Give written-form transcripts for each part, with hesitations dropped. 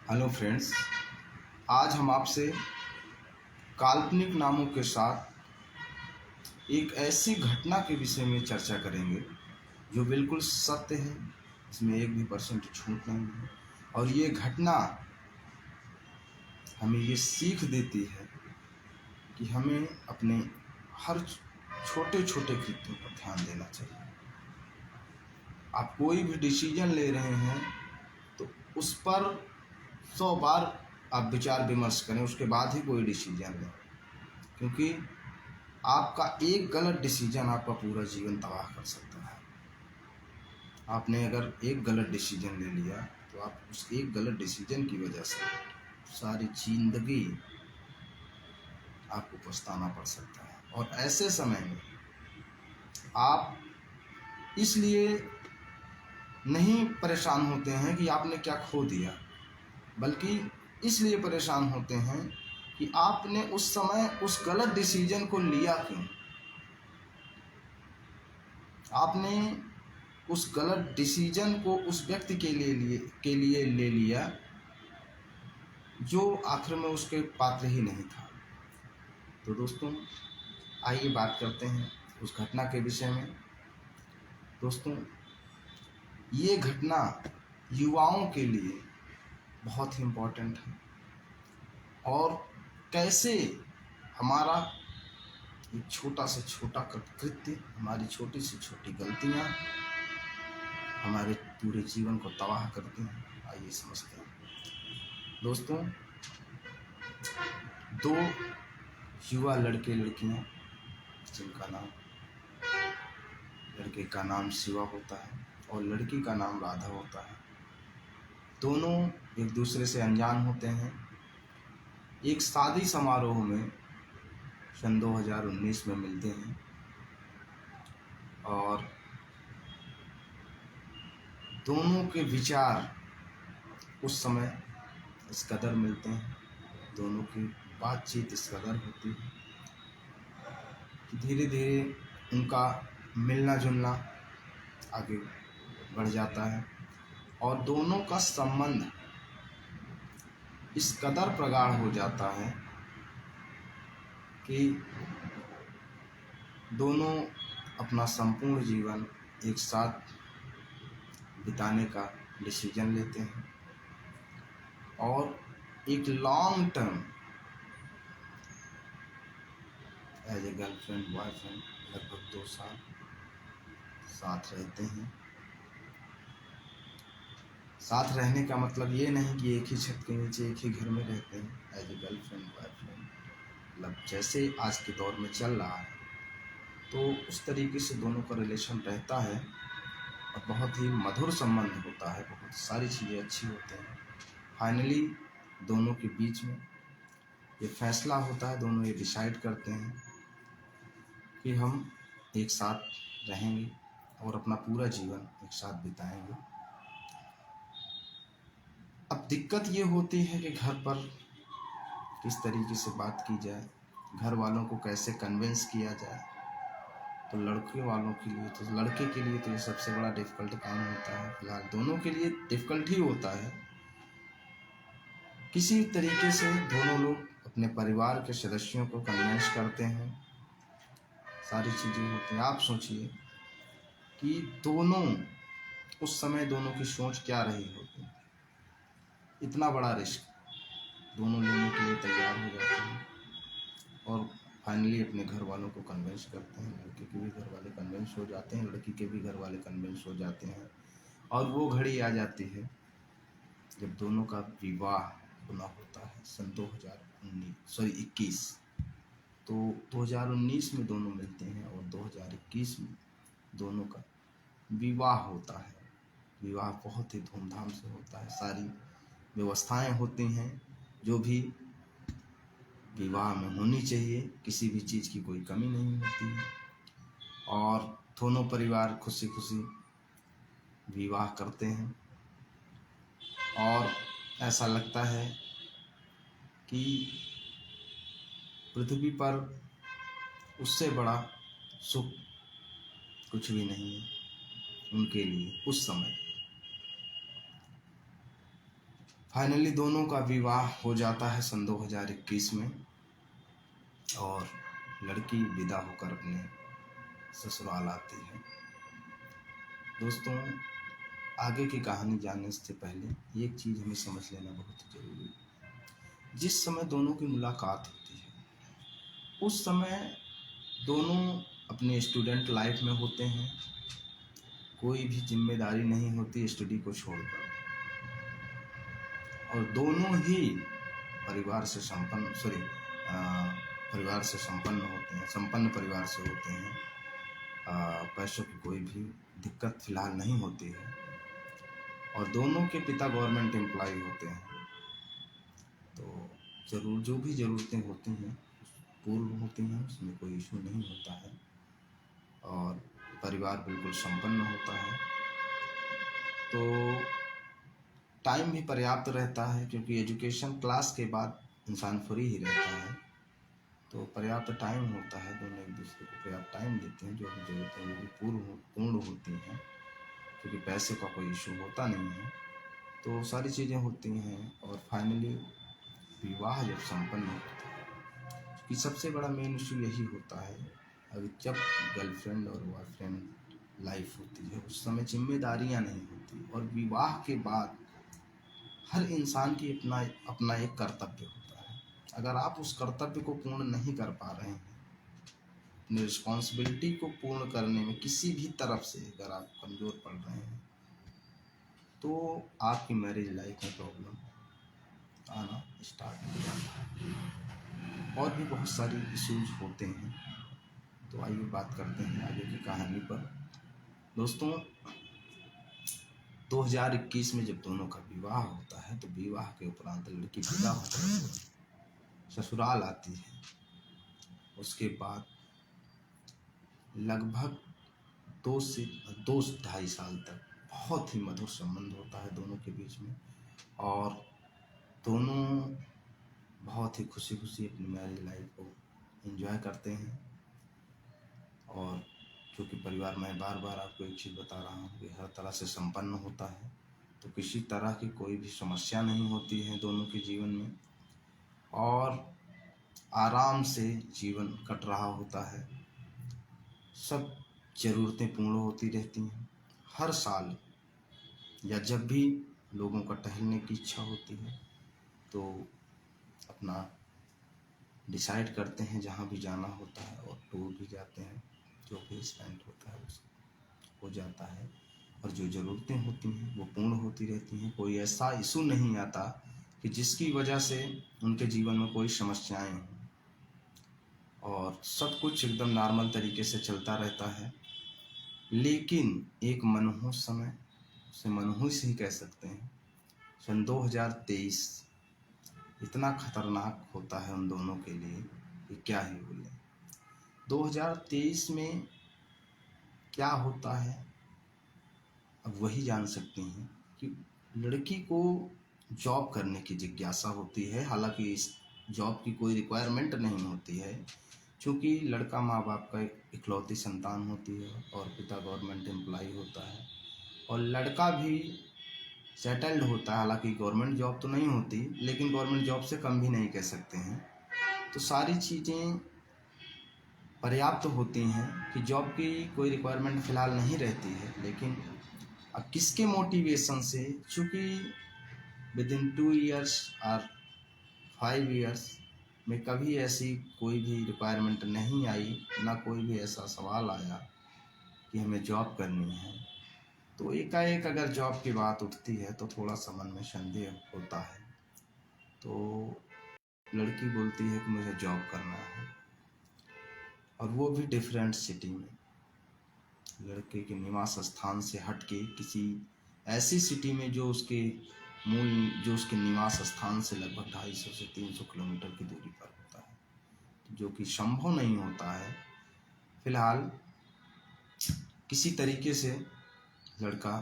Hello friends, आज हम आपसे काल्पनिक नामों के साथ एक ऐसी घटना के विषय में चर्चा करेंगे जो बिल्कुल सत्य है, इसमें 1% झूठ नहीं है। और ये घटना हमें ये सीख देती है कि हमें अपने हर छोटे छोटे कृत्यों पर ध्यान देना चाहिए। आप कोई भी डिसीजन ले रहे हैं तो उस पर 100 बार आप विचार विमर्श करें, उसके बाद ही कोई डिसीजन लें, क्योंकि आपका एक गलत डिसीजन आपका पूरा जीवन तबाह कर सकता है। आपने अगर एक गलत डिसीजन ले लिया तो आप उस एक गलत डिसीजन की वजह से सारी जिंदगी आपको पछताना पड़ सकता है। और ऐसे समय में आप इसलिए नहीं परेशान होते हैं कि आपने क्या खो दिया, बल्कि इसलिए परेशान होते हैं कि आपने उस समय उस गलत डिसीजन को लिया क्यों। आपने उस गलत डिसीजन को उस व्यक्ति के लिए ले लिया जो आखिर में उसके पात्र ही नहीं था। तो दोस्तों, आइए बात करते हैं उस घटना के विषय में। दोस्तों, ये घटना युवाओं के लिए बहुत ही इम्पोर्टेंट है और कैसे हमारा एक छोटा से छोटा कृत्य, हमारी छोटी से छोटी गलतियाँ हमारे पूरे जीवन को तबाह करती हैं, आइए समझते हैं। दोस्तों, दो युवा लड़के लड़कियां, जिनका नाम, लड़के का नाम शिवा होता है और लड़की का नाम राधा होता है, दोनों एक दूसरे से अनजान होते हैं। एक शादी समारोह में सन 2019 में मिलते हैं और दोनों के विचार उस समय इस कदर मिलते हैं, दोनों की बातचीत इस कदर होती है कि धीरे धीरे उनका मिलना जुलना आगे बढ़ जाता है और दोनों का संबंध इस कदर प्रगाढ़ हो जाता है कि दोनों अपना संपूर्ण जीवन एक साथ बिताने का डिसीजन लेते हैं और एक long term as a girlfriend boyfriend लगभग 2 साल साथ रहते हैं। साथ रहने का मतलब ये नहीं कि एक ही छत के नीचे एक ही घर में रहते हैं। एज ए गर्लफ्रेंड बॉयफ्रेंड मतलब जैसे आज के दौर में चल रहा है तो उस तरीके से दोनों का रिलेशन रहता है और बहुत ही मधुर संबंध होता है, बहुत सारी चीज़ें अच्छी होती हैं। फाइनली दोनों के बीच में ये फैसला होता है, दोनों ये डिसाइड करते हैं कि हम एक साथ रहेंगे और अपना पूरा जीवन एक साथ बिताएंगे। अब दिक्कत ये होती है कि घर पर किस तरीके से बात की जाए, घर वालों को कैसे कन्विंस किया जाए। तो लड़के वालों के लिए तो लड़के के लिए तो ये सबसे बड़ा डिफ़िकल्ट काम होता है। फिलहाल दोनों के लिए डिफ़िकल्ट ही होता है। किसी तरीके से दोनों लोग अपने परिवार के सदस्यों को कन्विंस करते हैं, सारी चीज़ें होती हैं। आप सोचिए कि दोनों उस समय दोनों की सोच क्या रही होगी। इतना बड़ा रिस्क दोनों लेने के लिए तैयार हो जाते हैं और फाइनली अपने घर वालों को कन्विंस करते हैं। लड़के के भी घर वाले कन्विंस हो जाते हैं, लड़की के भी घर वाले कन्विंस हो जाते हैं और वो घड़ी आ जाती है जब दोनों का विवाह होना होता है सन 2021। तो 2019 में दोनों मिलते हैं और 2021 में दोनों का विवाह होता है। विवाह बहुत ही धूमधाम से होता है, सारी व्यवस्थाएं होती हैं जो भी विवाह में होनी चाहिए, किसी भी चीज़ की कोई कमी नहीं होती है और दोनों परिवार खुशी खुशी विवाह करते हैं और ऐसा लगता है कि पृथ्वी पर उससे बड़ा सुख कुछ भी नहीं है उनके लिए उस समय। फाइनली दोनों का विवाह हो जाता है सन 2021 में, और लड़की विदा होकर अपने ससुराल आती है। दोस्तों, आगे की कहानी जानने से पहले एक चीज़ हमें समझ लेना बहुत ज़रूरी है। जिस समय दोनों की मुलाकात होती है उस समय दोनों अपने स्टूडेंट लाइफ में होते हैं, कोई भी जिम्मेदारी नहीं होती स्टडी को छोड़कर, और दोनों ही परिवार से संपन्न होते हैं, संपन्न परिवार से होते हैं। पैसों की कोई भी दिक्कत फिलहाल नहीं होती है, और दोनों के पिता गवर्नमेंट एम्प्लॉय होते हैं। तो जो भी ज़रूरतें होती हैं पूर्ण होती हैं, उसमें कोई इशू नहीं होता है, और परिवार बिल्कुल संपन्न होता है। तो टाइम भी पर्याप्त रहता है, क्योंकि एजुकेशन क्लास के बाद इंसान फ्री ही रहता है, तो पर्याप्त टाइम होता है। दोनों एक दूसरे को पर्याप्त टाइम देते हैं, जो भी ज़रूरतें हैं वो भी पूर्ण होती हैं, क्योंकि पैसे का कोई इशू होता नहीं है। तो सारी चीज़ें होती हैं, और फाइनली विवाह जब संपन्न होता है, कि सबसे बड़ा मेन इशू यही होता है। अभी जब गर्लफ्रेंड और बॉयफ्रेंड लाइफ होती है उस समय जिम्मेदारियां नहीं होती, और विवाह के बाद हर इंसान की अपना एक कर्तव्य होता है। अगर आप उस कर्तव्य को पूर्ण नहीं कर पा रहे हैं, अपनी रिस्पॉन्सिबिलिटी को पूर्ण करने में किसी भी तरफ से अगर आप कमज़ोर पड़ रहे हैं, तो आपकी मैरिज लाइफ में प्रॉब्लम आना स्टार्ट हो जाता है, और भी बहुत सारी इश्यूज होते हैं। तो आइए बात करते हैं आगे की कहानी पर। दोस्तों, 2021 में जब दोनों का विवाह होता है, तो विवाह के उपरांत लड़की विदा होकर ससुराल आती है। उसके बाद लगभग 2 से 2.5 साल तक बहुत ही मधुर संबंध होता है दोनों के बीच में, और दोनों बहुत ही खुशी खुशी अपनी मैरिज लाइफ को एंजॉय करते हैं। और क्योंकि परिवार, मैं बार बार आपको एक चीज़ बता रहा हूँ कि हर तरह से संपन्न होता है, तो किसी तरह की कोई भी समस्या नहीं होती है दोनों के जीवन में, और आराम से जीवन कट रहा होता है। सब ज़रूरतें पूर्ण होती रहती हैं। हर साल या जब भी लोगों का टहलने की इच्छा होती है, तो अपना डिसाइड करते हैं जहाँ भी जाना होता है, और टूर भी जाते हैं। जो भी स्पेंड होता है उसको हो जाता है, और जो ज़रूरतें होती हैं वो पूर्ण होती रहती हैं। कोई ऐसा इशू नहीं आता कि जिसकी वजह से उनके जीवन में कोई समस्याएं हों, और सब कुछ एकदम नॉर्मल तरीके से चलता रहता है। लेकिन एक मनहूस समय, उसे मनहूस ही कह सकते हैं, सन 2023 इतना खतरनाक होता है उन दोनों के लिए कि क्या ही बोले। 2023 में क्या होता है अब वही जान सकते हैं, कि लड़की को जॉब करने की जिज्ञासा होती है। हालांकि इस जॉब की कोई रिक्वायरमेंट नहीं होती है, क्योंकि लड़का माँ बाप का इकलौती संतान होती है, और पिता गवर्नमेंट एम्प्लॉय होता है, और लड़का भी सेटल्ड होता है। हालांकि गवर्नमेंट जॉब तो नहीं होती, लेकिन गवर्नमेंट जॉब से कम भी नहीं कह सकते हैं। तो सारी चीज़ें पर्याप्त होती हैं कि जॉब की कोई रिक्वायरमेंट फ़िलहाल नहीं रहती है। लेकिन अब किसके मोटिवेशन से, चूँकि विदिन 2 ईयर्स और 5 ईयर्स में कभी ऐसी कोई भी रिक्वायरमेंट नहीं आई, ना कोई भी ऐसा सवाल आया कि हमें जॉब करनी है, तो एकाएक अगर जॉब की बात उठती है तो थोड़ा सा मन में संदेह होता है। तो लड़की बोलती है कि मुझे जॉब करना है, और वो भी डिफरेंट सिटी में, लड़के के निवास स्थान से हट के किसी ऐसी सिटी में जो उसके निवास स्थान से लगभग 250 से 300 किलोमीटर की दूरी पर होता है, जो कि संभव नहीं होता है। फिलहाल किसी तरीके से लड़का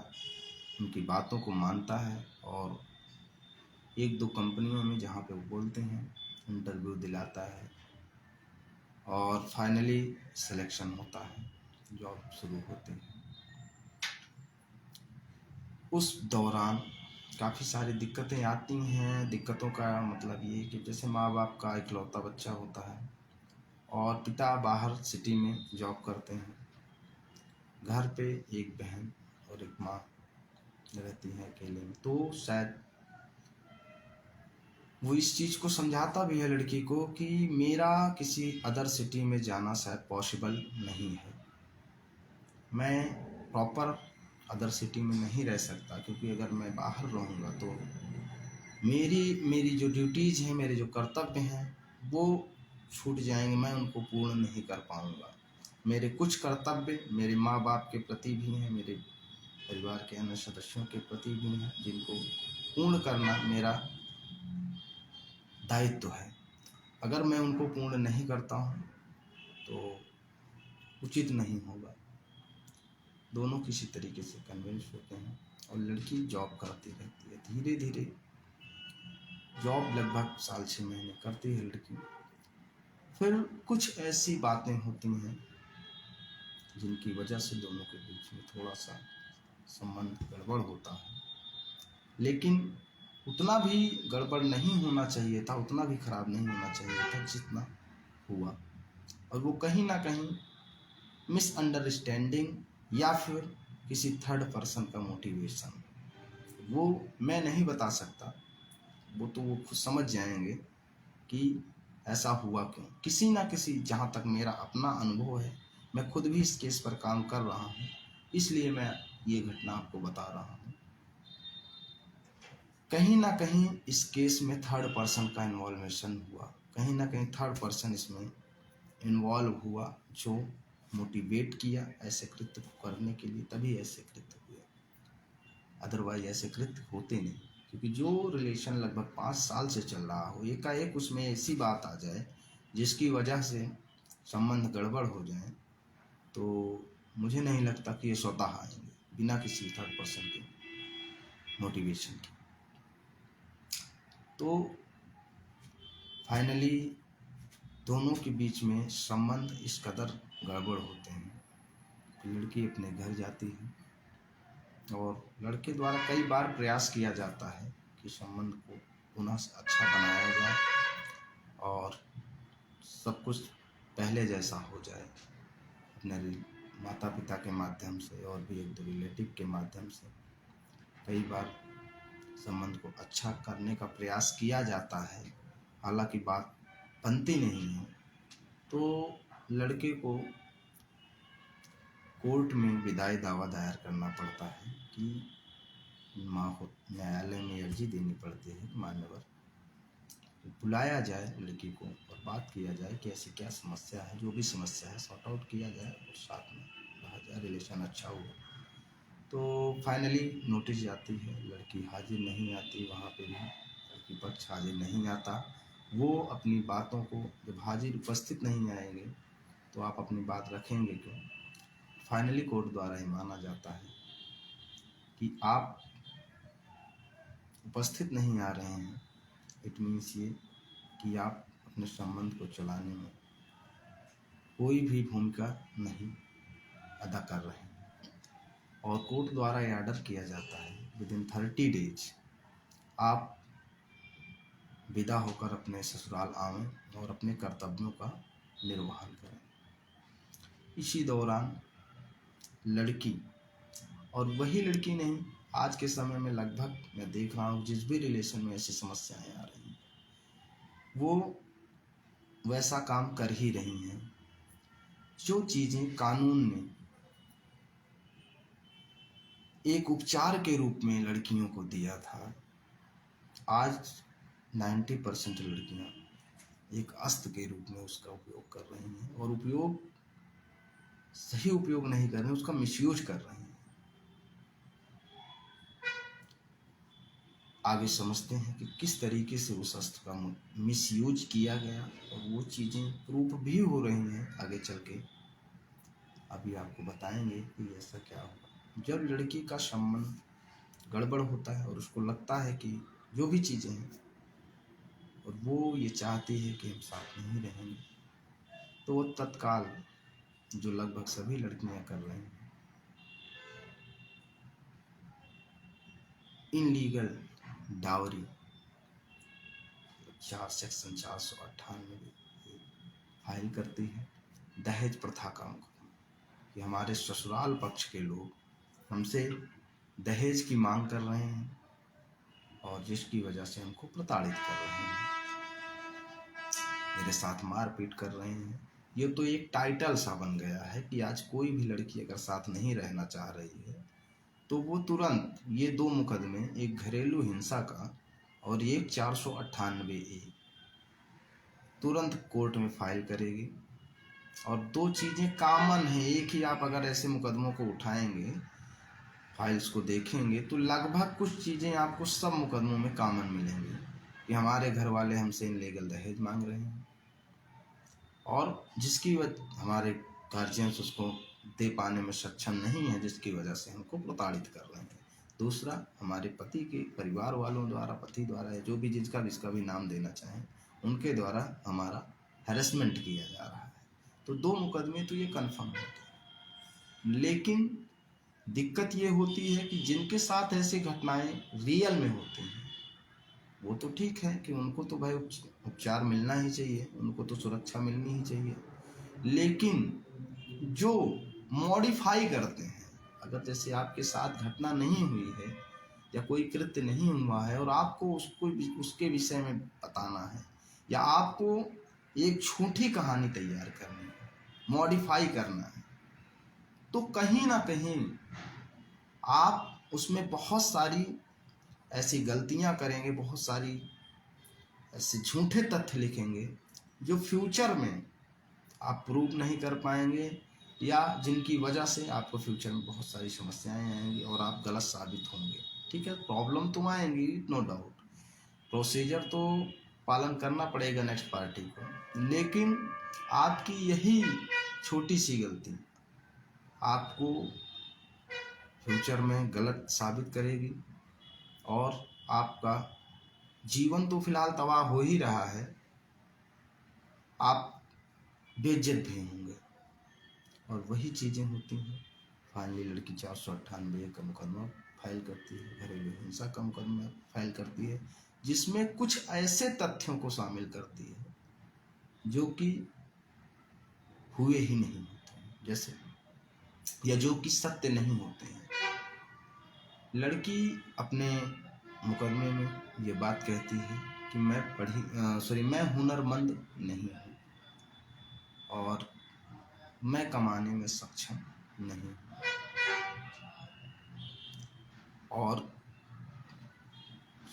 उनकी बातों को मानता है, और 1-2 कंपनियों में जहाँ पे वो बोलते हैं इंटरव्यू दिलाता है, और फाइनली सिलेक्शन होता है, जॉब शुरू होती है। उस दौरान काफ़ी सारी दिक्कतें आती हैं। दिक्कतों का मतलब ये कि जैसे माँ बाप का इकलौता बच्चा होता है और पिता बाहर सिटी में जॉब करते हैं, घर पे एक बहन और एक माँ रहती है अकेले में, तो शायद वो इस चीज़ को समझाता भी है लड़की को कि मेरा किसी अदर सिटी में जाना शायद पॉसिबल नहीं है, मैं प्रॉपर अदर सिटी में नहीं रह सकता, क्योंकि अगर मैं बाहर रहूँगा तो मेरी मेरी जो ड्यूटीज़ हैं, मेरे जो कर्तव्य हैं वो छूट जाएंगे, मैं उनको पूर्ण नहीं कर पाऊँगा। मेरे कुछ कर्तव्य मेरे माँ बाप के प्रति भी हैं, मेरे परिवार के अन्य सदस्यों के प्रति भी हैं, जिनको पूर्ण करना मेरा दायित्व है। अगर मैं उनको पूर्ण नहीं करता हूँ तो उचित नहीं होगा। दोनों किसी तरीके से कन्विंस होते हैं और लड़की जॉब करती रहती है। धीरे धीरे जॉब लगभग 6 महीने करती है लड़की, फिर कुछ ऐसी बातें होती हैं जिनकी वजह से दोनों के बीच में थोड़ा सा संबंध गड़बड़ होता है। लेकिन उतना भी गड़बड़ नहीं होना चाहिए था, उतना भी खराब नहीं होना चाहिए था जितना हुआ। और वो कहीं ना कहीं मिसअंडरस्टैंडिंग या फिर किसी थर्ड पर्सन का मोटिवेशन, वो मैं नहीं बता सकता, वो तो वो खुद समझ जाएंगे कि ऐसा हुआ क्यों। किसी ना किसी, जहाँ तक मेरा अपना अनुभव है, मैं खुद भी इस केस पर काम कर रहा हूँ, इसलिए मैं ये घटना आपको बता रहा हूँ। कहीं ना कहीं इस केस में थर्ड पर्सन का इन्वॉल्वेशन हुआ, कहीं ना कहीं थर्ड पर्सन इसमें इन्वॉल्व हुआ, जो मोटिवेट किया ऐसे कृत्य को करने के लिए, तभी ऐसे कृत्य हुए, अदरवाइज ऐसे कृत्य होते नहीं। क्योंकि जो रिलेशन लगभग 5 साल से चल रहा हो, एकाएक उसमें ऐसी बात आ जाए जिसकी वजह से संबंध गड़बड़ हो जाए, तो मुझे नहीं लगता कि ये स्वतः आएंगे बिना किसी थर्ड पर्सन के मोटिवेशन के। तो फाइनली दोनों के बीच में संबंध इस कदर गड़बड़ होते हैं कि लड़की अपने घर जाती है और लड़के द्वारा कई बार प्रयास किया जाता है कि संबंध को पुनः अच्छा बनाया जाए और सब कुछ पहले जैसा हो जाए। अपने माता पिता के माध्यम से और भी एक दो रिलेटिव के माध्यम से कई बार संबंध को अच्छा करने का प्रयास किया जाता है, हालांकि बात बनती नहीं है। तो लड़के को कोर्ट में विदाई दावा दायर करना पड़ता है कि माँ को न्यायालय में अर्जी देनी पड़ती है कि मान्यवर बुलाया जाए लड़की को और बात किया जाए कि ऐसी क्या समस्या है, जो भी समस्या है सॉर्ट आउट किया जाए और साथ में रहा जाए, रिलेशन अच्छा हो। तो फाइनली नोटिस जाती है, लड़की हाजिर नहीं आती, वहाँ पे भी लड़की पक्ष हाजिर नहीं आता। वो अपनी बातों को, जब हाजिर उपस्थित नहीं आएंगे तो आप अपनी बात रखेंगे क्यों। फाइनली कोर्ट द्वारा ही माना जाता है कि आप उपस्थित नहीं आ रहे हैं, इट मीन्स ये कि आप अपने संबंध को चलाने में कोई भी भूमिका नहीं अदा कर रहे हैं। और कोर्ट द्वारा ये ऑर्डर किया जाता है विदिन 30 डेज आप विदा होकर अपने ससुराल आएं और अपने कर्तव्यों का निर्वहन करें। इसी दौरान लड़की, और वही लड़की नहीं, आज के समय में लगभग मैं देख रहा हूँ जिस भी रिलेशन में ऐसी समस्याएं आ रही हैं वो वैसा काम कर ही रही हैं। जो चीज़ें कानून ने एक उपचार के रूप में लड़कियों को दिया था, आज 90% लड़कियां एक अस्त्र के रूप में उसका उपयोग कर रही हैं, और उपयोग सही उपयोग नहीं कर रही हैं, उसका मिसयूज कर रही हैं। आगे समझते हैं कि किस तरीके से उस अस्त्र का मिसयूज किया गया, और वो चीज़ें प्रूफ भी हो रही हैं आगे चल के। अभी आपको बताएंगे कि ऐसा क्या हुआ। जब लड़की का संबंध गड़बड़ होता है और उसको लगता है कि जो भी चीज़ें हैं, और वो ये चाहती है कि हम साथ में ही रहेंगे, तो वो तत्काल, जो लगभग सभी लड़कियां कर रही हैं, इनलीगल डावरी 4 सेक्शन 498 फाइल करती है। दहेज प्रथा का मुकदमा कि हमारे ससुराल पक्ष के लोग हमसे दहेज की मांग कर रहे हैं और जिसकी वजह से हमको प्रताड़ित कर रहे हैं, मेरे साथ मारपीट कर रहे हैं। ये तो एक टाइटल सा बन गया है कि आज कोई भी लड़की अगर साथ नहीं रहना चाह रही है तो वो तुरंत ये 2 मुकदमे, एक घरेलू हिंसा का और एक 498A तुरंत कोर्ट में फाइल करेगी। और 2 चीज़ें कॉमन हैं। एक ही आप अगर ऐसे मुकदमों को उठाएंगे, फाइल्स को देखेंगे तो लगभग कुछ चीज़ें आपको सब मुकदमों में कॉमन मिलेंगी कि हमारे घर वाले हमसे इनलीगल दहेज मांग रहे हैं और जिसकी वजह हमारे गार्जियंस उसको दे पाने में सक्षम नहीं है, जिसकी वजह से हमको प्रताड़ित कर रहे हैं। दूसरा, हमारे पति के परिवार वालों द्वारा, पति द्वारा या जो भी जिसका भी नाम देना चाहें, उनके द्वारा हमारा हैरेसमेंट किया जा रहा है। तो 2 मुकदमे तो ये कन्फर्म होते हैं। लेकिन दिक्कत ये होती है कि जिनके साथ ऐसी घटनाएं रियल में होती हैं वो तो ठीक है कि उनको तो भाई उपचार मिलना ही चाहिए, उनको तो सुरक्षा मिलनी ही चाहिए। लेकिन जो मॉडिफाई करते हैं, अगर जैसे आपके साथ घटना नहीं हुई है या कोई कृत्य नहीं हुआ है और आपको उसके विषय में बताना है या आपको एक झूठी कहानी तैयार करनी है, मॉडिफाई करना है, तो कहीं ना कहीं आप उसमें बहुत सारी ऐसी गलतियां करेंगे, बहुत सारी ऐसे झूठे तथ्य लिखेंगे जो फ्यूचर में आप प्रूव नहीं कर पाएंगे या जिनकी वजह से आपको फ्यूचर में बहुत सारी समस्याएं आएंगी और आप गलत साबित होंगे। ठीक है, प्रॉब्लम तो आएंगी, नो डाउट, प्रोसीजर तो पालन करना पड़ेगा नेक्स्ट पार्टी को, लेकिन आपकी यही छोटी सी गलती आपको फ्यूचर में गलत साबित करेगी और आपका जीवन तो फिलहाल तबाह हो ही रहा है, आप बेइज्जत भी होंगे। और वही चीज़ें होती हैं। फाइनली लड़की 498 का मुकदमा फाइल करती है, घरेलू हिंसा का मुकदमा फाइल करती है, जिसमें कुछ ऐसे तथ्यों को शामिल करती है जो कि हुए ही नहीं होते हैं, जैसे या जो कि सत्य नहीं होते हैं। लड़की अपने मुकदमे में ये बात कहती है कि मैं हुनरमंद नहीं हूँ और मैं कमाने में सक्षम नहीं हूँ और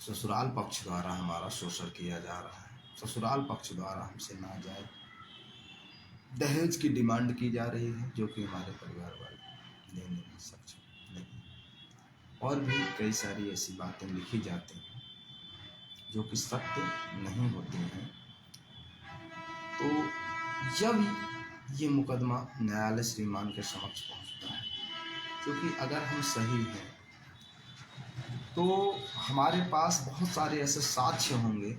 ससुराल पक्ष द्वारा हमारा शोषण किया जा रहा है, ससुराल पक्ष द्वारा हमसे नाजायज दहेज की डिमांड की जा रही है जो कि हमारे परिवार वाले देने में सक्षम नहीं। और भी कई सारी ऐसी बातें लिखी जाती हैं जो कि सत्य नहीं होती हैं। तो जब ये मुकदमा न्यायालय श्रीमान के समक्ष पहुंचता है, क्योंकि अगर हम सही हैं तो हमारे पास बहुत सारे ऐसे साक्ष्य होंगे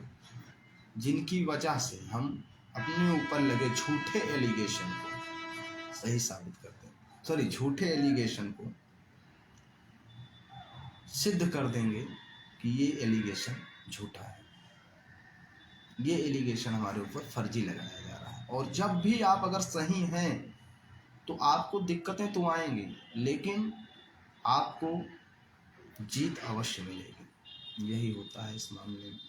जिनकी वजह से हम अपने ऊपर लगे झूठे एलिगेशन को सही साबित करते हैं, झूठे एलिगेशन को सिद्ध कर देंगे कि ये एलिगेशन झूठा है, ये एलिगेशन हमारे ऊपर फर्जी लगाया जा रहा है। और जब भी आप अगर सही हैं तो आपको दिक्कतें तो आएंगी, लेकिन आपको जीत अवश्य मिलेगी। यही होता है इस मामले में।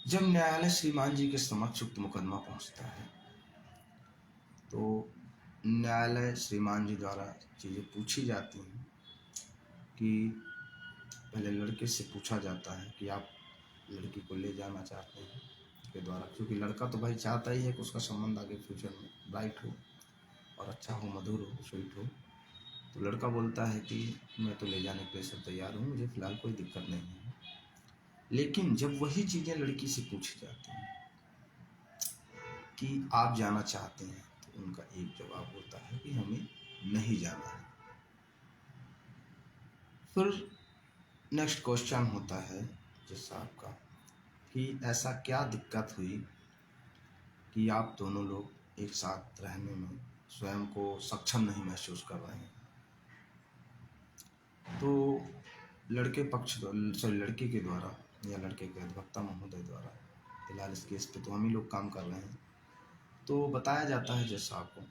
जब न्यायालय श्रीमान जी के समक्ष उक्त मुकदमा पहुंचता है तो न्यायालय श्रीमान जी द्वारा चीज़ें पूछी जाती हैं कि पहले लड़के से पूछा जाता है कि आप लड़की को ले जाना चाहते हैं के द्वारा, क्योंकि लड़का तो भाई चाहता ही है कि उसका संबंध आगे फ्यूचर में ब्राइट हो और अच्छा हो, मधुर हो, स्वीट हो। तो लड़का बोलता है कि मैं तो ले जाने के लिए सब तैयार हूँ, मुझे फ़िलहाल कोई दिक्कत नहीं है। लेकिन जब वही चीज़ें लड़की से पूछी जाती हैं कि आप जाना चाहते हैं तो उनका एक जवाब होता है कि हमें नहीं जाना है। फिर नेक्स्ट क्वेश्चन होता है जज साहब का कि ऐसा क्या दिक्कत हुई कि आप दोनों लोग एक साथ रहने में स्वयं को सक्षम नहीं महसूस कर रहे हैं। तो लड़के पक्ष सॉरी लड़के के द्वारा या लड़के के अधिवक्ता महोदय द्वारा, फिलहाल इस केस पे तो हम ही लोग काम कर रहे हैं, तो बताया जाता है जज साहब को,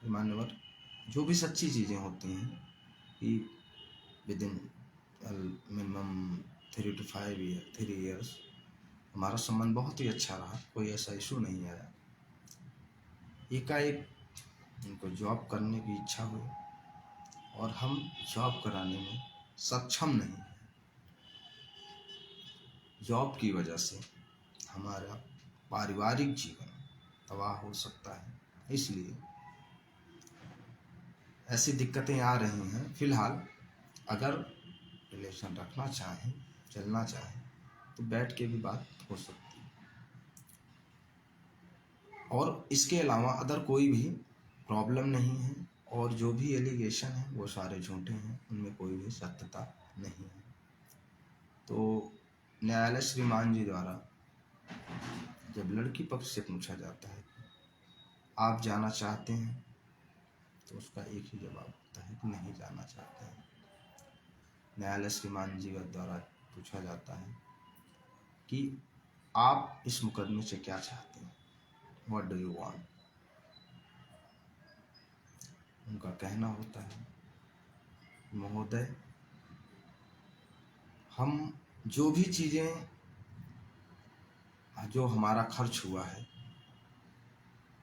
मान्यवर जो भी सच्ची चीज़ें होती हैं कि विद इन मिनिमम 3 ईयर्स हमारा संबंध बहुत ही अच्छा रहा, कोई ऐसा इशू नहीं आया। एकाएक उनको जॉब करने की इच्छा हुई और हम जॉब कराने में सक्षम नहीं हैं। जॉब की वजह से हमारा पारिवारिक जीवन तबाह हो सकता है, इसलिए ऐसी दिक्कतें आ रही हैं। फिलहाल अगर रिलेशन रखना चाहें, चलना चाहें, तो बैठ के भी बात हो सकती है। और इसके अलावा अदर कोई भी प्रॉब्लम नहीं है, और जो भी एलिगेशन है वो सारे झूठे हैं, उनमें कोई भी सत्यता नहीं है। तो न्यायालय श्रीमान जी द्वारा जब लड़की पक्ष से पूछा जाता है आप जाना चाहते हैं, तो उसका एक ही जवाब होता है कि नहीं जाना चाहते हैं। न्यायालय श्रीमान जी द्वारा पूछा जाता है कि आप इस मुकदमे से क्या चाहते हैं, व्हाट डू यू वांट। उनका कहना होता है महोदय, हम जो भी चीज़ें जो हमारा खर्च हुआ है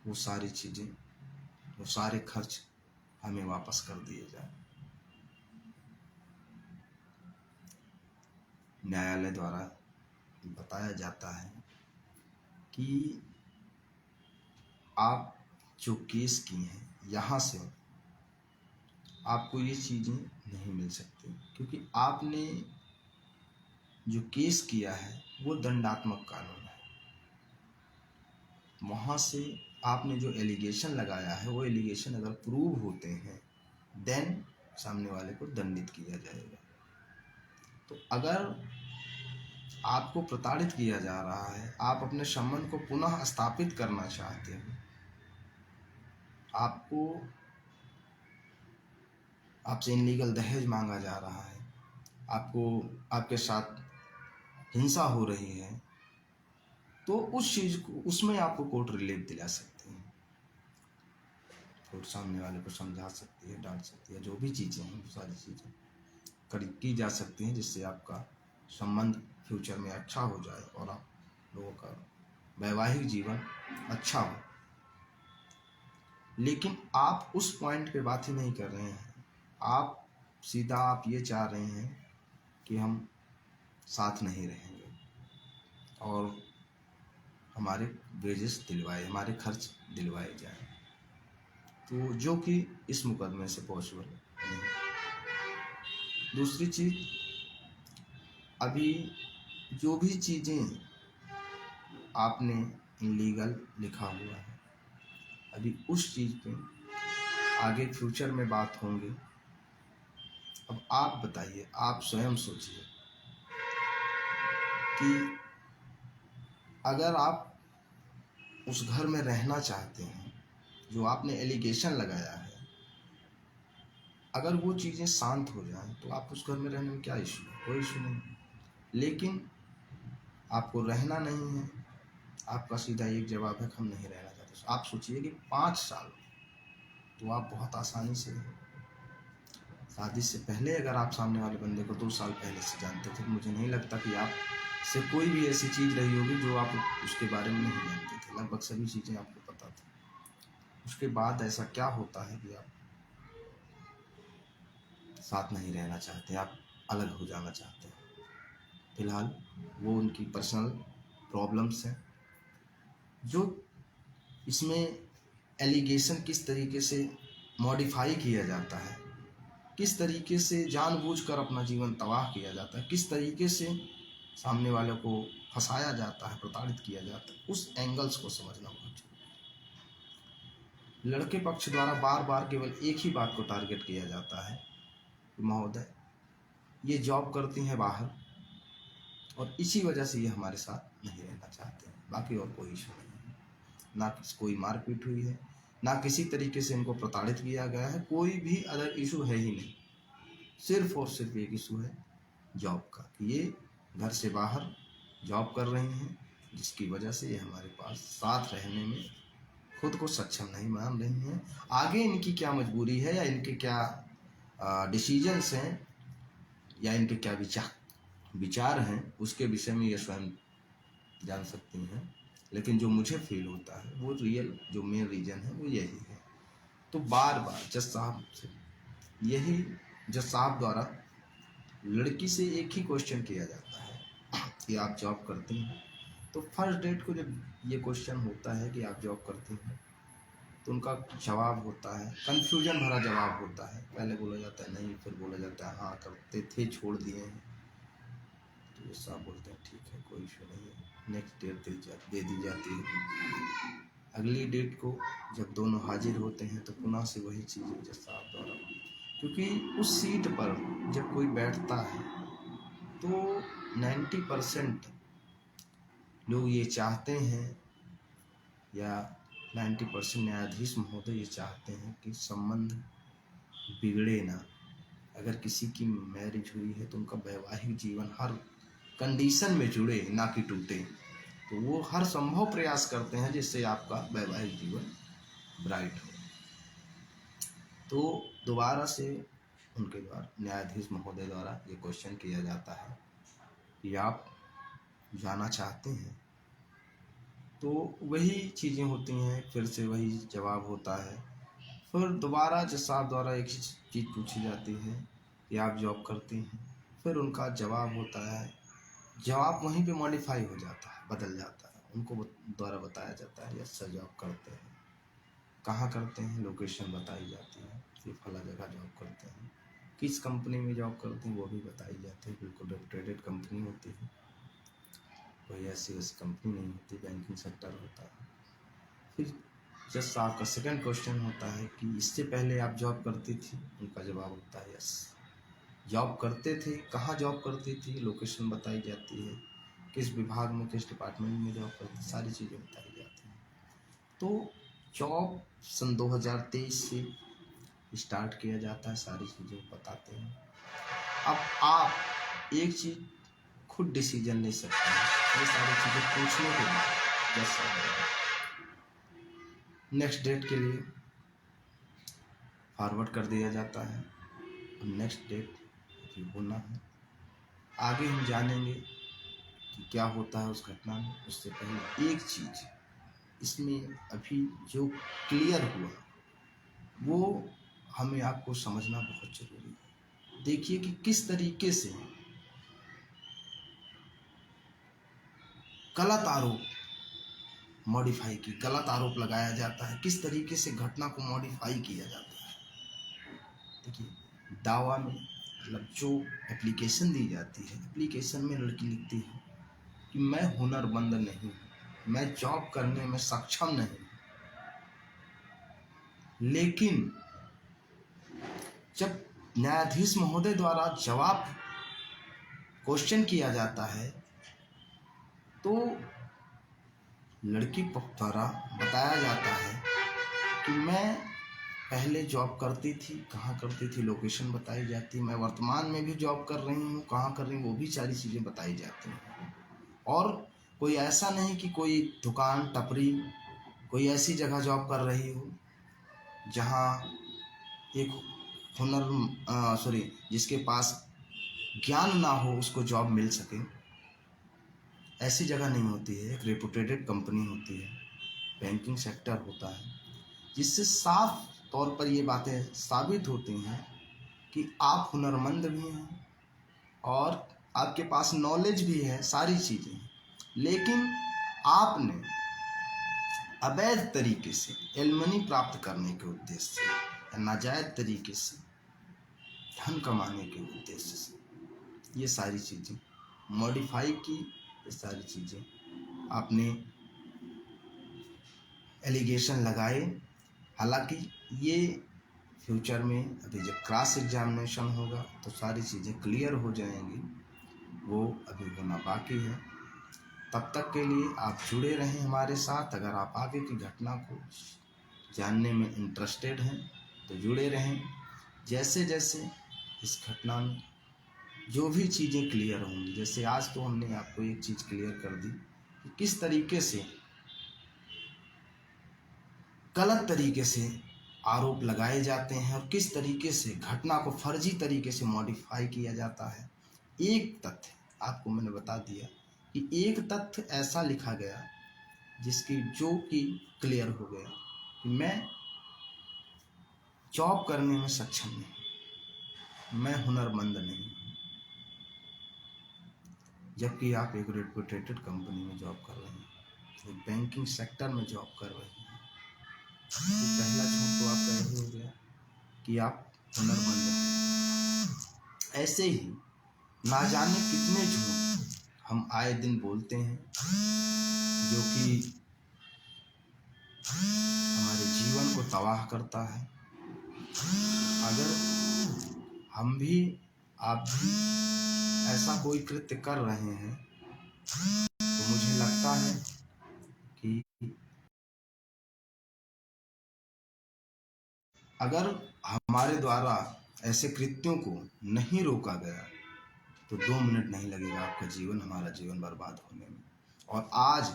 वो सारी चीज़ें, वो सारे खर्च हमें वापस कर दिए जाए। न्यायालय द्वारा बताया जाता है कि आप जो केस किए हैं यहाँ से आपको ये चीज़ें नहीं मिल सकती, क्योंकि आपने जो केस किया है वो दंडात्मक कानून है। वहाँ से आपने जो एलिगेशन लगाया है वो एलिगेशन अगर प्रूव होते हैं देन सामने वाले को दंडित किया जाएगा। तो अगर आपको प्रताड़ित किया जा रहा है, आप अपने संबंध को पुनः स्थापित करना चाहते हो, आपसे इनलीगल दहेज मांगा जा रहा है, आपको आपके साथ हिंसा हो रही है, तो उस चीज़ को, उसमें आपको कोर्ट रिलीफ दिला सकती है। कोर्ट सामने वाले को समझा सकती है, डांट सकती है, जो भी चीज़ें हैं वो सारी चीज़ें की जा सकती हैं जिससे आपका संबंध फ्यूचर में अच्छा हो जाए और आप लोगों का वैवाहिक जीवन अच्छा हो। लेकिन आप उस पॉइंट पे बात ही नहीं कर रहे हैं, आप सीधा आप ये चाह रहे हैं कि हम साथ नहीं रहेंगे और हमारे वेजेस दिलवाए, हमारे खर्च दिलवाए जाएं, तो जो कि इस मुकदमे से पॉसिबल नहीं। दूसरी चीज़, अभी जो भी चीज़ें आपने इलीगल लिखा हुआ है, अभी उस चीज़ पे आगे फ्यूचर में बात होंगी। अब आप बताइए, आप स्वयं सोचिए कि अगर आप उस घर में रहना चाहते हैं जो आपने एलिगेशन लगाया है, अगर वो चीज़ें शांत हो जाएं तो आप उस घर में रहने में क्या इशू है, कोई इशू नहीं। लेकिन आपको रहना नहीं है, आपका सीधा एक जवाब है हम नहीं रहना चाहते। तो आप सोचिए कि 5 साल तो आप बहुत आसानी से, शादी से पहले अगर आप सामने वाले बंदे को 2 साल पहले से जानते थे, मुझे नहीं लगता कि आप से कोई भी ऐसी चीज़ रही होगी जो आप उसके बारे में नहीं जानते थे। लगभग सभी चीज़ें आपको पता थी। उसके बाद ऐसा क्या होता है कि आप साथ नहीं रहना चाहते, आप अलग हो जाना चाहते हैं। फिलहाल वो उनकी पर्सनल प्रॉब्लम्स हैं। जो इसमें एलिगेशन किस तरीके से मॉडिफाई किया जाता है, किस तरीके से जानबूझकर अपना जीवन तबाह किया जाता है, किस तरीके से सामने वाले को फंसाया जाता है, प्रताड़ित किया जाता है, उस एंगल्स को समझना बहुत जरूरी है। लड़के पक्ष द्वारा बार बार केवल एक ही बात को टारगेट किया जाता है कि महोदय ये जॉब करती हैं बाहर और इसी वजह से ये हमारे साथ नहीं रहना चाहते हैं, बाकी और कोई इशू नहीं है। ना कोई मारपीट हुई है, ना किसी तरीके से इनको प्रताड़ित किया गया है, कोई भी अदर इशू है ही नहीं। सिर्फ और सिर्फ एक इशू है जॉब का, ये घर से बाहर जॉब कर रही हैं, जिसकी वजह से ये हमारे पास साथ रहने में खुद को सक्षम नहीं मान रही हैं। आगे इनकी क्या मजबूरी है या इनके क्या डिसीजंस हैं या इनके क्या विचार हैं, उसके विषय में ये स्वयं जान सकती हैं। लेकिन जो मुझे फील होता है वो रियल जो मेन रीज़न है वो यही है। तो बार बार जज साहब से यही जज साहब द्वारा लड़की से एक ही क्वेश्चन किया जाता है कि आप जॉब करती हैं। तो फर्स्ट डेट को जब ये क्वेश्चन होता है कि आप जॉब करती हैं, तो उनका जवाब होता है कन्फ्यूजन भरा जवाब होता है। पहले बोला जाता है नहीं, फिर बोला जाता है हाँ करते थे, छोड़ दिए हैं। तो ये साहब बोलते हैं ठीक है, कोई इशू नहीं है, नेक्स्ट डेट दे दी जाती है। अगली डेट को जब दोनों हाजिर होते हैं तो पुनः से वही चीज़ें जज साहब द्वारा, क्योंकि उस सीट पर जब कोई बैठता है तो 90% लोग ये चाहते हैं या 90% न्यायाधीश महोदय ये चाहते हैं कि संबंध बिगड़े ना। अगर किसी की मैरिज हुई है तो उनका वैवाहिक जीवन हर कंडीशन में जुड़े, ना कि टूटे। तो वो हर संभव प्रयास करते हैं जिससे आपका वैवाहिक जीवन ब्राइट हो। तो दोबारा से उनके द्वारा न्यायाधीश महोदय द्वारा ये क्वेश्चन किया जाता है कि आप जाना चाहते हैं। तो वही चीज़ें होती हैं, फिर से वही जवाब होता है। फिर दोबारा जज साहब द्वारा एक चीज़ पूछी जाती है कि आप जॉब करती हैं। फिर उनका जवाब होता है, जवाब वहीं पे मॉडिफाई हो जाता है, बदल जाता है। उनको द्वारा बताया जाता है यस सर जॉब करते हैं। कहाँ करते हैं, लोकेशन बताई जाती है कि फला जगह जॉब करते हैं। किस कंपनी में जॉब करते हैं वो भी बताई जाती है। बिल्कुल रेपुटेड कंपनी होती है, कोई ऐसी कंपनी नहीं होती, बैंकिंग सेक्टर होता है। फिर जज साहब का सेकंड क्वेश्चन होता है कि इससे पहले आप जॉब करती थी। उनका जवाब होता है यस जॉब करते थे। कहाँ जॉब करती थी, लोकेशन बताई जाती है, किस विभाग में, किस डिपार्टमेंट में जॉब करती, सारी चीज़ें बताई जाती हैं। तो जॉब सन 2023 से स्टार्ट किया जाता है, सारी चीज़ें बताते हैं। अब आप एक चीज़ खुद डिसीजन ले सकते हैं ये सारी चीज़ें पूछने के बाद। जैसे नेक्स्ट डेट के लिए फॉरवर्ड कर दिया जाता है। नेक्स्ट डेट अभी होना है, आगे हम जानेंगे कि क्या होता है उस घटना में। उससे पहले एक चीज़ इसमें अभी जो क्लियर हुआ वो हमें आपको समझना बहुत ज़रूरी है। देखिए कि किस तरीके से गलत आरोप मॉडिफाई की, गलत आरोप लगाया जाता है, किस तरीके से घटना को मॉडिफाई किया जाता है। देखिए दावा में मतलब जो एप्लीकेशन दी जाती है, एप्लीकेशन में लड़की लिखती है कि मैं हुनरमंद नहीं हूँ, मैं जॉब करने में सक्षम नहीं हूँ। लेकिन जब न्यायाधीश महोदय द्वारा जवाब क्वेश्चन किया जाता है तो लड़की द्वारा बताया जाता है कि मैं पहले जॉब करती थी, कहाँ करती थी, लोकेशन बताई जाती, मैं वर्तमान में भी जॉब कर रही हूँ, कहाँ कर रही हूँ वो भी सारी चीज़ें बताई जाती हैं। और कोई ऐसा नहीं कि कोई दुकान टपरी कोई ऐसी जगह जॉब कर रही हो जहाँ एक जिसके पास ज्ञान ना हो उसको जॉब मिल सके, ऐसी जगह नहीं होती है। एक रेपुटेटेड कंपनी होती है, बैंकिंग सेक्टर होता है, जिससे साफ तौर पर ये बातें साबित होती हैं कि आप हुनरमंद भी हैं और आपके पास नॉलेज भी है, सारी चीज़ें। लेकिन आपने अवैध तरीके से एलमनी प्राप्त करने के उद्देश्य से या नाजायज तरीके से धन कमाने के उद्देश्य से ये सारी चीज़ें मॉडिफाई की, ये सारी चीज़ें आपने एलिगेशन लगाए। हालांकि ये फ्यूचर में अभी जब क्रॉस एग्जामिनेशन होगा तो सारी चीज़ें क्लियर हो जाएंगी, वो अभी होना बाकी है। तब तक के लिए आप जुड़े रहें हमारे साथ। अगर आप आगे की घटना को जानने में इंटरेस्टेड हैं तो जुड़े रहें। जैसे जैसे इस घटना में जो भी चीज़ें क्लियर होंगी, जैसे आज तो हमने आपको एक चीज़ क्लियर कर दी कि किस तरीके से गलत तरीके से आरोप लगाए जाते हैं और किस तरीके से घटना को फर्जी तरीके से मॉडिफाई किया जाता है। एक तथ्य आपको मैंने बता दिया कि एक तथ्य ऐसा लिखा गया जिसकी जो कि क्लियर हो गया कि मैं जॉब करने में सक्षम नहीं, मैं हुनरमंद नहीं हूँ, जबकि आप एक रेपुटेटेड कंपनी में जॉब कर रहे हैं, एक बैंकिंग सेक्टर में जॉब कर रहे हैं। तो पहला झूठ तो आपका यही हो गया कि आप हुनरमंद हैं। ऐसे ही ना जाने कितने झूठ हम आए दिन बोलते हैं जो कि हमारे जीवन को तबाह करता है। अगर हम भी आप भी ऐसा कोई कृत्य कर रहे हैं तो मुझे लगता है कि अगर हमारे द्वारा ऐसे कृत्यों को नहीं रोका गया तो 2 मिनट नहीं लगेगा आपका जीवन, हमारा जीवन बर्बाद होने में। और आज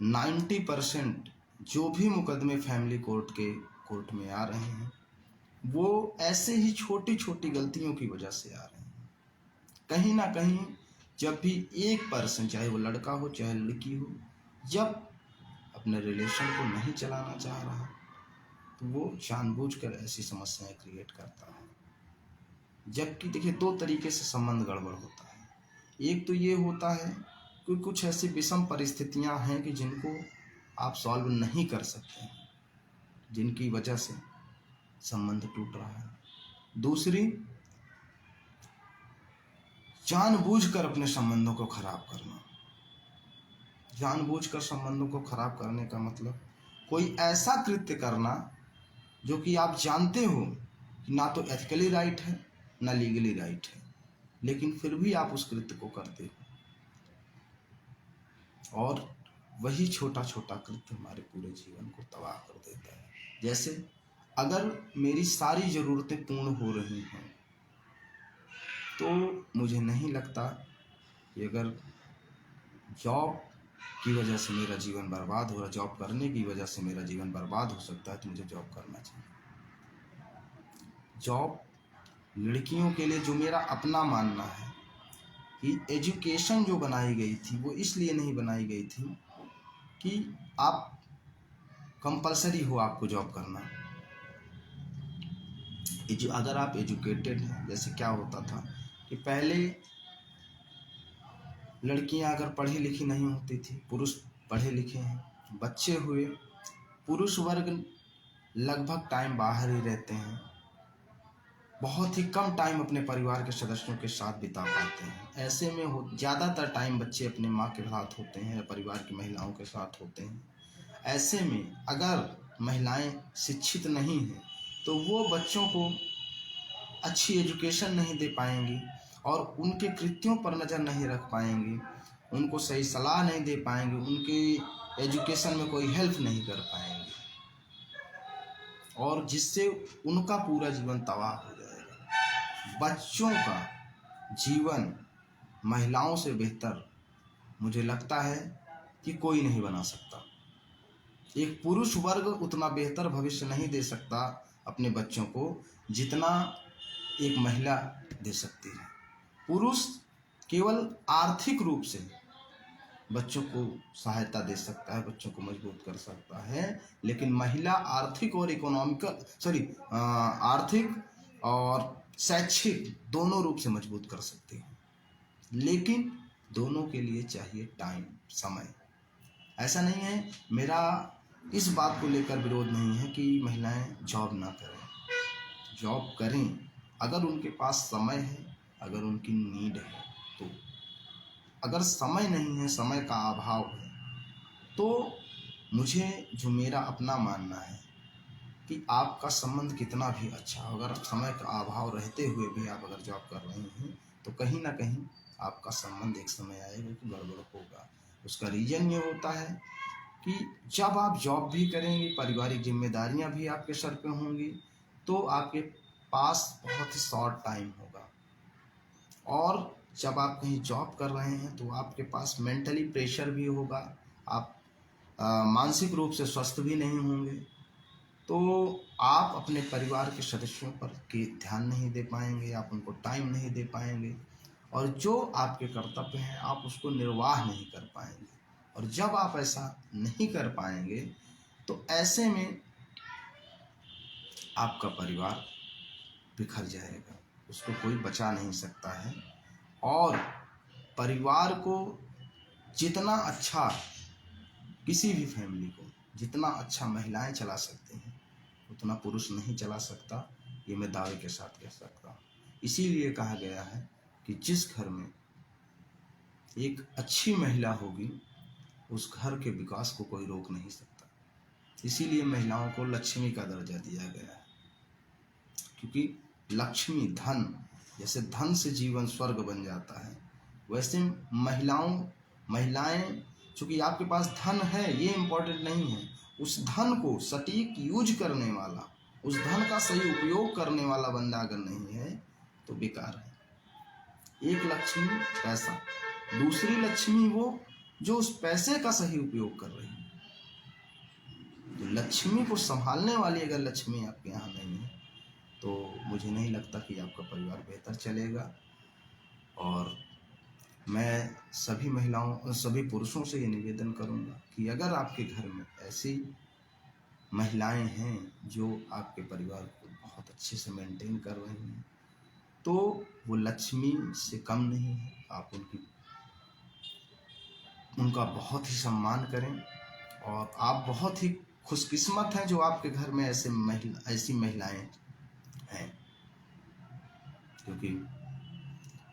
90% जो भी मुकदमे फैमिली कोर्ट में आ रहे हैं वो ऐसे ही छोटी छोटी गलतियों की वजह से आ रहे हैं। कहीं ना कहीं जब भी एक पर्सन, चाहे वो लड़का हो चाहे लड़की हो, जब अपने रिलेशन को नहीं चलाना चाह रहा तो वो जानबूझकर ऐसी समस्याएं क्रिएट करता है। जबकि देखिए 2 तरीके से संबंध गड़बड़ होता है। एक तो ये होता है कि कुछ ऐसी विषम परिस्थितियां हैं कि जिनको आप सॉल्व नहीं कर सकते हैं, जिनकी वजह से संबंध टूट रहा है। दूसरी, जानबूझकर अपने संबंधों को खराब करना। जानबूझकर संबंधों को खराब करने का मतलब कोई ऐसा कृत्य करना जो कि आप जानते हो कि ना तो एथिकली राइट है ना लीगली राइट है, लेकिन फिर भी आप उस कृत्य को करते हो। और वही छोटा छोटा कृत्य हमारे पूरे जीवन को तबाह कर देता है। जैसे अगर मेरी सारी ज़रूरतें पूर्ण हो रही हैं तो मुझे नहीं लगता कि अगर जॉब की वजह से मेरा जीवन बर्बाद हो रहा, जॉब करने की वजह से मेरा जीवन बर्बाद हो सकता है, तो मुझे जॉब करना चाहिए। जॉब लड़कियों के लिए, जो मेरा अपना मानना है कि एजुकेशन जो बनाई गई थी वो इसलिए नहीं बनाई गई थी कि आप कंपलसरी हो आपको जॉब करना। अगर आप एजुकेटेड हैं, जैसे क्या होता था कि पहले लड़कियां अगर पढ़ी लिखी नहीं होती थी, पुरुष पढ़े लिखे हैं, बच्चे हुए, पुरुष वर्ग लगभग टाइम बाहर ही रहते हैं, बहुत ही कम टाइम अपने परिवार के सदस्यों के साथ बिता पाते हैं। ऐसे में ज़्यादातर टाइम बच्चे अपने माँ के साथ होते हैं या परिवार की महिलाओं के साथ होते हैं। ऐसे में अगर महिलाएं शिक्षित नहीं हैं तो वो बच्चों को अच्छी एजुकेशन नहीं दे पाएंगी और उनके कृत्यों पर नज़र नहीं रख पाएंगी, उनको सही सलाह नहीं दे पाएंगे, उनकी एजुकेशन में कोई हेल्प नहीं कर पाएंगे, और जिससे उनका पूरा जीवन तबाह हो जाएगा। बच्चों का जीवन महिलाओं से बेहतर मुझे लगता है कि कोई नहीं बना सकता। एक पुरुष वर्ग उतना बेहतर भविष्य नहीं दे सकता अपने बच्चों को जितना एक महिला दे सकती है। पुरुष केवल आर्थिक रूप से बच्चों को सहायता दे सकता है, बच्चों को मजबूत कर सकता है, लेकिन महिला आर्थिक और आर्थिक और शैक्षिक दोनों रूप से मजबूत कर सकती है। लेकिन दोनों के लिए चाहिए टाइम, समय। ऐसा नहीं है, मेरा इस बात को लेकर विरोध नहीं है कि महिलाएं जॉब ना करें, जॉब करें अगर उनके पास समय है, अगर उनकी नीड है तो। अगर समय नहीं है, समय का अभाव है, तो मुझे जो मेरा अपना मानना है कि आपका संबंध कितना भी अच्छा हो, अगर समय का अभाव रहते हुए भी आप अगर जॉब कर रहे हैं तो कहीं ना कहीं आपका संबंध एक समय आएगा कि गड़बड़ होगा। उसका रीज़न ये होता है कि जब आप जॉब भी करेंगे, पारिवारिक जिम्मेदारियां भी आपके सर पे होंगी, तो आपके पास बहुत ही शॉर्ट टाइम होगा और जब आप कहीं जॉब कर रहे हैं तो आपके पास मेंटली प्रेशर भी होगा, आप मानसिक रूप से स्वस्थ भी नहीं होंगे, तो आप अपने परिवार के सदस्यों पर के ध्यान नहीं दे पाएंगे, आप उनको टाइम नहीं दे पाएंगे, और जो आपके कर्तव्य हैं आप उसको निर्वाह नहीं कर पाएंगे। और जब आप ऐसा नहीं कर पाएंगे तो ऐसे में आपका परिवार बिखर जाएगा, उसको कोई बचा नहीं सकता है। और परिवार को जितना अच्छा, किसी भी फैमिली को जितना अच्छा महिलाएं चला सकते हैं उतना पुरुष नहीं चला सकता, ये मैं दावे के साथ कह सकता हूँ। इसीलिए कहा गया है कि जिस घर में एक अच्छी महिला होगी उस घर के विकास को कोई रोक नहीं सकता। इसीलिए महिलाओं को लक्ष्मी का दर्जा दिया गया है, क्योंकि लक्ष्मी धन, जैसे धन से जीवन स्वर्ग बन जाता है, वैसे महिलाएं, चूंकि आपके पास धन है ये इम्पोर्टेंट नहीं है, उस धन को सटीक यूज करने वाला, उस धन का सही उपयोग करने वाला बंदा अगर नहीं है तो बेकार है। एक लक्ष्मी पैसा, दूसरी लक्ष्मी वो जो उस पैसे का सही उपयोग कर रही है। तो लक्ष्मी को संभालने वाली अगर लक्ष्मी आपके यहाँ नहीं है तो मुझे नहीं लगता कि आपका परिवार बेहतर चलेगा। और मैं सभी महिलाओं और सभी पुरुषों से ये निवेदन करूंगा कि अगर आपके घर में ऐसी महिलाएं हैं जो आपके परिवार को बहुत अच्छे से मेंटेन कर रही हैं तो वो लक्ष्मी से कम नहीं है। आप उनका बहुत ही सम्मान करें, और आप बहुत ही खुशकिस्मत हैं जो आपके घर में ऐसी महिलाएं हैं, क्योंकि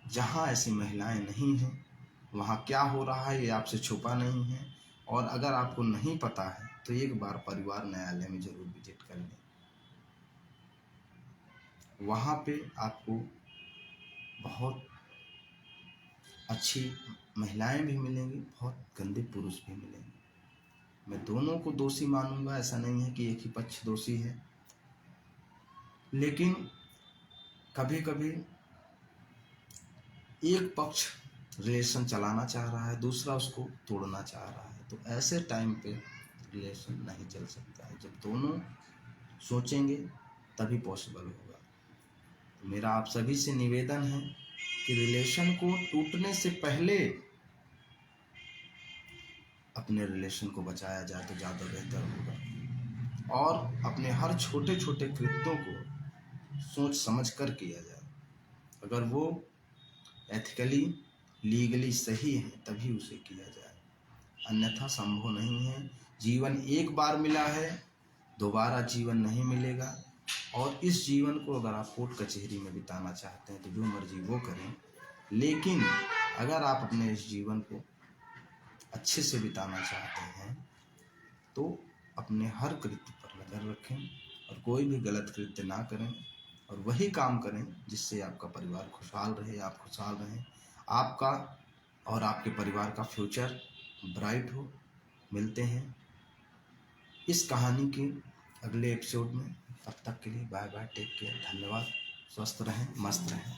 जहाँ ऐसी महिलाएं नहीं हैं वहाँ क्या हो रहा है ये आपसे छुपा नहीं है। और अगर आपको नहीं पता है तो एक बार परिवार न्यायालय में जरूर विजिट कर लें, वहाँ पे आपको बहुत अच्छी महिलाएं भी मिलेंगी, बहुत गंदे पुरुष भी मिलेंगे। मैं दोनों को दोषी मानूंगा, ऐसा नहीं है कि एक ही पक्ष दोषी है, लेकिन कभी कभी एक पक्ष रिलेशन चलाना चाह रहा है, दूसरा उसको तोड़ना चाह रहा है, तो ऐसे टाइम पे रिलेशन नहीं चल सकता है। जब दोनों सोचेंगे तभी पॉसिबल होगा। तो मेरा आप सभी से निवेदन है कि रिलेशन को टूटने से पहले अपने रिलेशन को बचाया जाए तो ज़्यादा बेहतर होगा, और अपने हर छोटे छोटे कृत्यों को सोच समझ कर किया जाए। अगर वो एथिकली लीगली सही है तभी उसे किया जाए, अन्यथा संभव नहीं है। जीवन एक बार मिला है, दोबारा जीवन नहीं मिलेगा, और इस जीवन को अगर आप कोर्ट कचहरी में बिताना चाहते हैं तो जो मर्जी वो करें, लेकिन अगर आप अपने इस जीवन को अच्छे से बिताना चाहते हैं तो अपने हर कृत्य पर नज़र रखें और कोई भी गलत कृत्य ना करें, और वही काम करें जिससे आपका परिवार खुशहाल रहे, आप खुशहाल रहें, आपका और आपके परिवार का फ्यूचर ब्राइट हो। मिलते हैं इस कहानी के अगले एपिसोड में, तब तक के लिए बाय बाय, टेक केयर, धन्यवाद, स्वस्थ रहें, मस्त रहें।